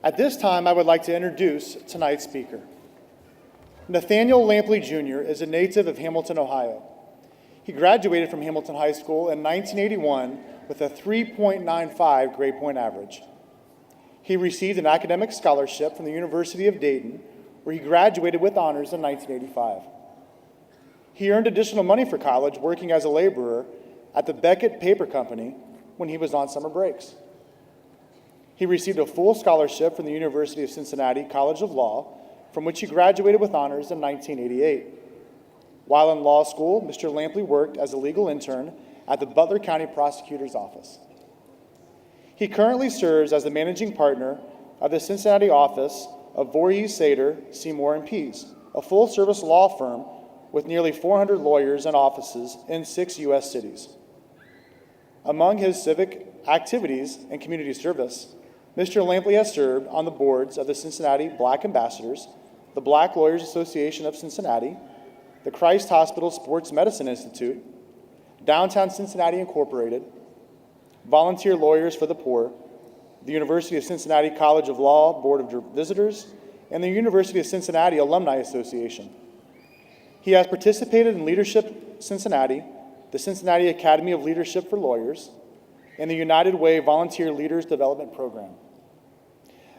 At this time, I would like to introduce tonight's speaker. Nathaniel Lampley Jr. is a native of Hamilton, Ohio. He graduated from Hamilton High School in 1981 with a 3.95 grade point average. He received an academic scholarship from the University of Dayton, where he graduated with honors in 1985. He earned additional money for college working as a laborer at the Beckett Paper Company when he was on summer breaks. He received a full scholarship from the University of Cincinnati College of Law, from which he graduated with honors in 1988. While in law school, Mr. Lampley worked as a legal intern at the Butler County Prosecutor's Office. He currently serves as the managing partner of the Cincinnati office of Voorhees, Sater, Seymour, and Pease, a full-service law firm with nearly 400 lawyers and offices in 6 U.S. cities. Among his civic activities and community service, Mr. Lampley has served on the boards of the Cincinnati Black Ambassadors, the Black Lawyers Association of Cincinnati, the Christ Hospital Sports Medicine Institute, Downtown Cincinnati Incorporated, Volunteer Lawyers for the Poor, the University of Cincinnati College of Law Board of Visitors, and the University of Cincinnati Alumni Association. He has participated in Leadership Cincinnati, the Cincinnati Academy of Leadership for Lawyers, and the United Way Volunteer Leaders Development Program.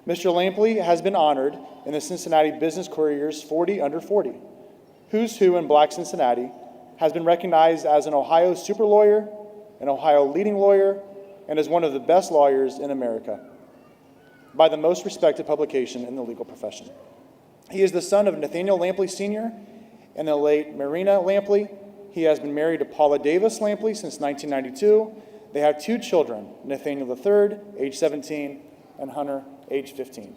Mr. Lampley has been honored in the Cincinnati Business Courier's 40 Under 40. Who's Who in Black Cincinnati has been recognized as an Ohio super lawyer, an Ohio leading lawyer, and as one of the best lawyers in America by the most respected publication in the legal profession. He is the son of Nathaniel Lampley Sr. and the late Marina Lampley. He has been married to Paula Davis Lampley since 1992. They have 2 children, Nathaniel III, age 17, and Hunter, age 15.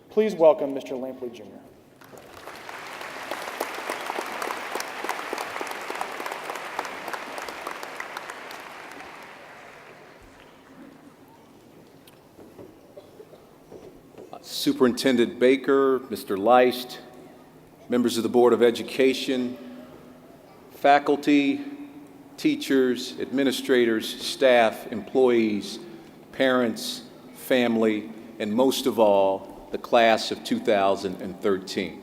Please welcome Mr. Lampley Jr. Superintendent Baker, Mr. Leist, members of the Board of Education, faculty, teachers, administrators, staff, employees, parents, family, and most of all, the class of 2013.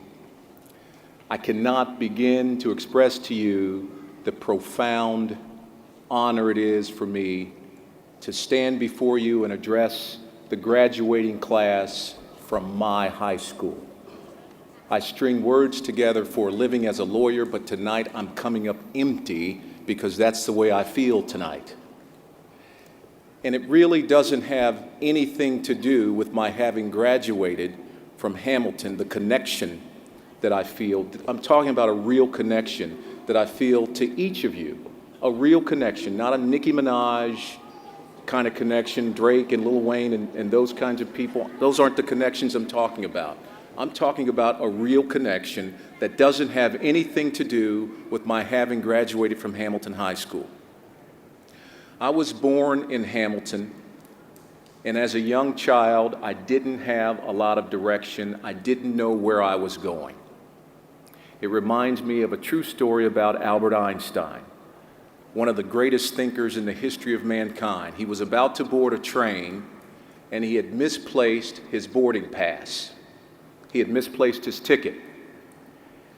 I cannot begin to express to you the profound honor it is for me to stand before you and address the graduating class from my high school. I string words together for a living as a lawyer, but tonight I'm coming up empty because that's the way I feel tonight. And it really doesn't have anything to do with my having graduated from Hamilton, the connection that I feel. I'm talking about a real connection that I feel to each of you, a real connection, not a Nicki Minaj kind of connection, Drake and Lil Wayne and those kinds of people. Those aren't the connections I'm talking about. I'm talking about a real connection that doesn't have anything to do with my having graduated from Hamilton High School. I was born in Hamilton, and as a young child, I didn't have a lot of direction. I didn't know where I was going. It reminds me of a true story about Albert Einstein, one of the greatest thinkers in the history of mankind. He was about to board a train, and he had misplaced his boarding pass. He had misplaced his ticket.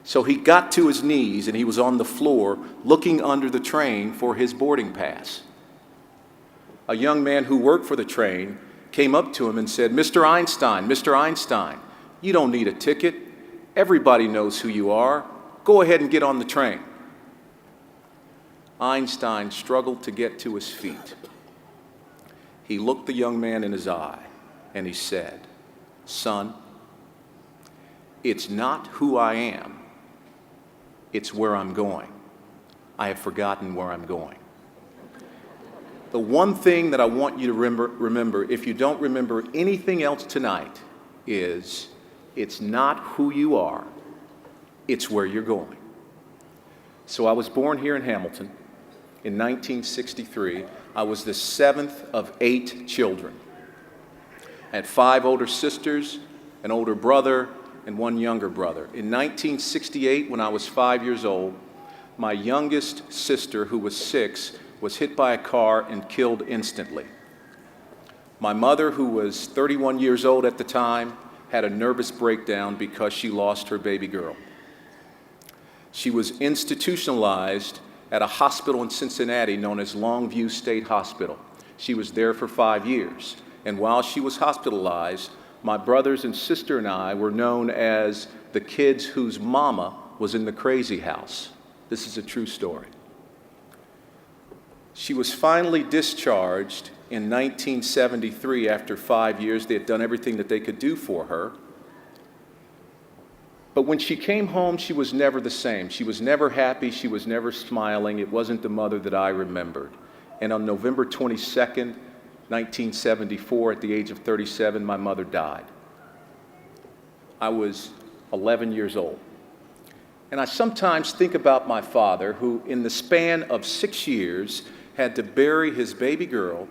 So he got to his knees, and he was on the floor looking under the train for his boarding pass. A young man who worked for the train came up to him and said, Mr. Einstein, you don't need a ticket. Everybody knows who you are. Go ahead and get on the train. Einstein struggled to get to his feet. He looked the young man in his eye and he said, son, it's not who I am, it's where I'm going. I have forgotten where I'm going. The one thing that I want you to remember, if you don't remember anything else tonight, is it's not who you are, it's where you're going. So I was born here in Hamilton in 1963. I was the 7th of 8 children. I had 5 older sisters, an older brother, and 1 younger brother. In 1968, when I was 5 years old, my youngest sister, who was 6, was hit by a car and killed instantly. My mother, who was 31 years old at the time, had a nervous breakdown because she lost her baby girl. She was institutionalized at a hospital in Cincinnati known as Longview State Hospital. She was there for 5 years. And while she was hospitalized, my brothers and sister and I were known as the kids whose mama was in the crazy house. This is a true story. She was finally discharged in 1973 after 5 years. They had done everything that they could do for her. But when she came home, she was never the same. She was never happy. She was never smiling. It wasn't the mother that I remembered. And on November 22nd, 1974, at the age of 37, my mother died. I was 11 years old. And I sometimes think about my father, who in the span of 6 years had to bury his baby girl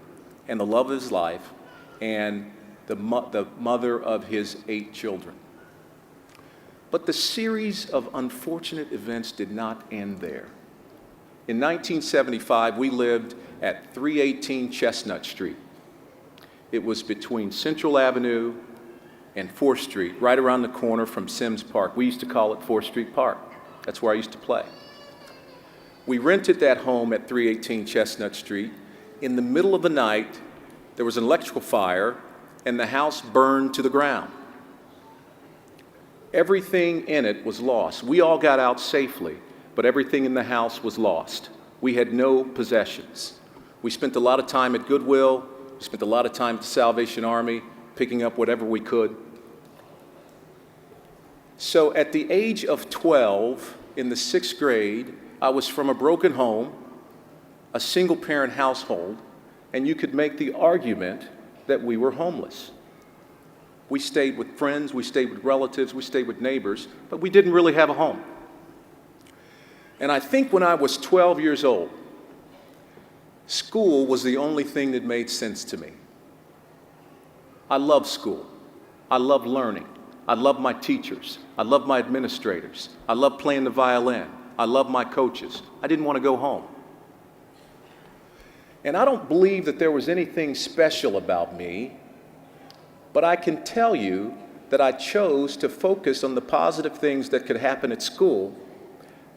and the love of his life and the mother of his 8 children. But the series of unfortunate events did not end there. In 1975, we lived at 318 Chestnut Street. It was between Central Avenue and 4th Street, right around the corner from Sims Park. We used to call it 4th Street Park. That's where I used to play. We rented that home at 318 Chestnut Street. In the middle of the night, there was an electrical fire, and the house burned to the ground. Everything in it was lost. We all got out safely, but everything in the house was lost. We had no possessions. We spent a lot of time at Goodwill. We spent a lot of time at the Salvation Army, picking up whatever we could. So at the age of 12, in the 6th grade, I was from a broken home, a single-parent household, and you could make the argument that we were homeless. We stayed with friends, we stayed with relatives, we stayed with neighbors, but we didn't really have a home. And I think when I was 12 years old, school was the only thing that made sense to me. I love school. I love learning. I love my teachers. I love my administrators. I love playing the violin. I love my coaches. I didn't want to go home. And I don't believe that there was anything special about me, but I can tell you that I chose to focus on the positive things that could happen at school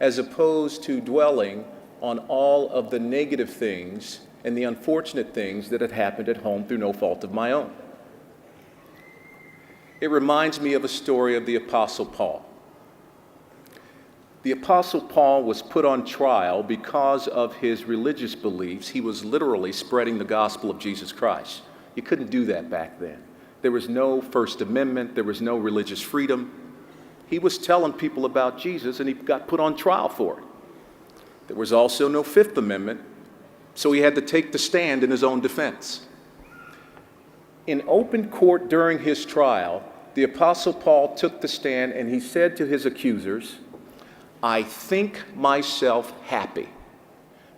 as opposed to dwelling on all of the negative things and the unfortunate things that had happened at home through no fault of my own. It reminds me of a story of the Apostle Paul. The Apostle Paul was put on trial because of his religious beliefs. He was literally spreading the gospel of Jesus Christ. You couldn't do that back then. There was no First Amendment. There was no religious freedom. He was telling people about Jesus, and he got put on trial for it. There was also no Fifth Amendment, so he had to take the stand in his own defense. In open court during his trial, the Apostle Paul took the stand and he said to his accusers, "I think myself happy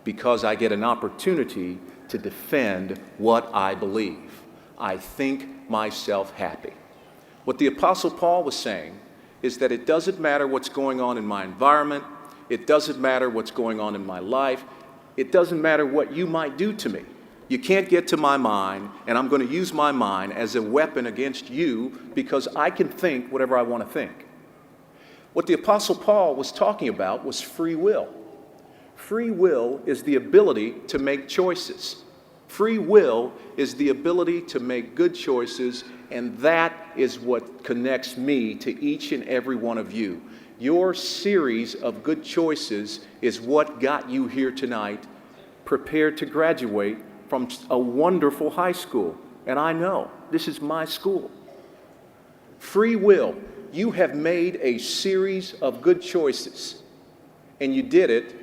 because I get an opportunity to defend what I believe. I think myself happy." What the Apostle Paul was saying is that it doesn't matter what's going on in my environment. It doesn't matter what's going on in my life. It doesn't matter what you might do to me. You can't get to my mind, and I'm going to use my mind as a weapon against you because I can think whatever I want to think. What the Apostle Paul was talking about was free will. Free will is the ability to make choices. Free will is the ability to make good choices, and that is what connects me to each and every one of you. Your series of good choices is what got you here tonight, prepared to graduate from a wonderful high school. And I know, this is my school. Free will. You have made a series of good choices, and you did it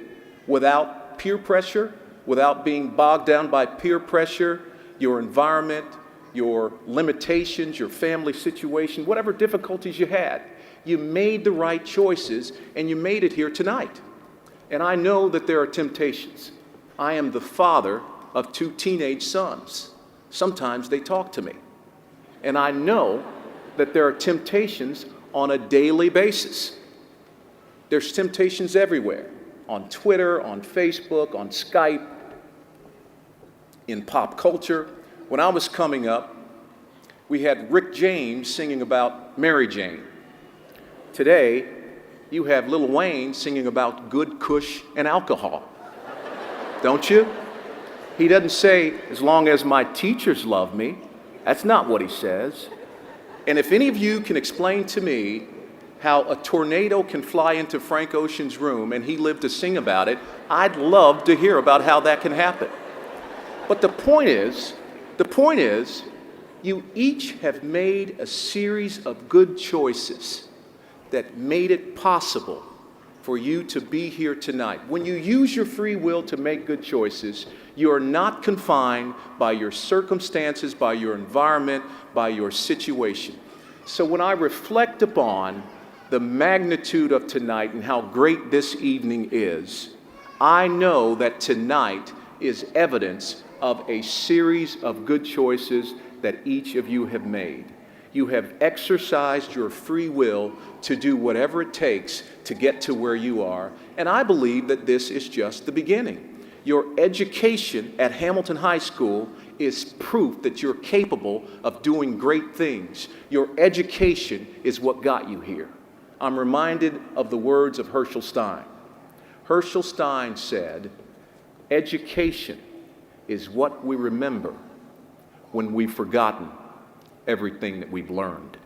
without peer pressure, without being bogged down by peer pressure, your environment, your limitations, your family situation, whatever difficulties you had. You made the right choices, and you made it here tonight. And I know that there are temptations. I am the father of 2 teenage sons. Sometimes they talk to me. And I know that there are temptations on a daily basis. There's temptations everywhere, on Twitter, on Facebook, on Skype, in pop culture. When I was coming up, we had Rick James singing about Mary Jane. Today, you have Lil Wayne singing about good kush and alcohol. Don't you? He doesn't say, as long as my teachers love me. That's not what he says. And if any of you can explain to me how a tornado can fly into Frank Ocean's room and he lived to sing about it, I'd love to hear about how that can happen. But the point is, you each have made a series of good choices that made it possible for you to be here tonight. When you use your free will to make good choices, you are not confined by your circumstances, by your environment, by your situation. So when I reflect upon the magnitude of tonight and how great this evening is, I know that tonight is evidence of a series of good choices that each of you have made. You have exercised your free will to do whatever it takes to get to where you are, and I believe that this is just the beginning. Your education at Hamilton High School is proof that you're capable of doing great things. Your education is what got you here. I'm reminded of the words of Herschel Stein. Herschel Stein said, "Education is what we remember when we've forgotten everything that we've learned."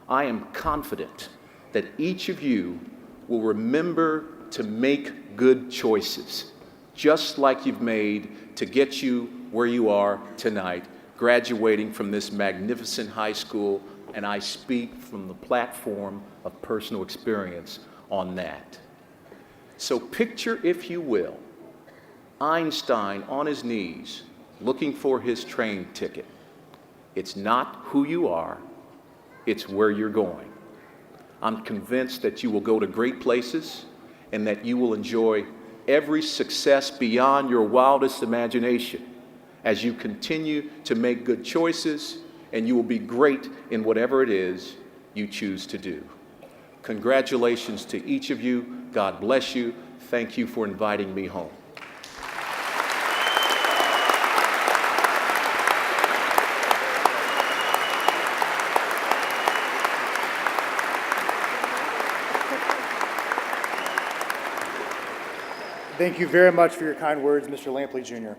I am confident that each of you will remember to make good choices, just like you've made to get you where you are tonight, graduating from this magnificent high school, and I speak from the platform of personal experience on that. So picture, if you will, Einstein on his knees looking for his train ticket. It's not who you are, it's where you're going. I'm convinced that you will go to great places and that you will enjoy every success beyond your wildest imagination as you continue to make good choices, and you will be great in whatever it is you choose to do. Congratulations to each of you. God bless you. Thank you for inviting me home. Thank you very much for your kind words, Mr. Lampley Jr.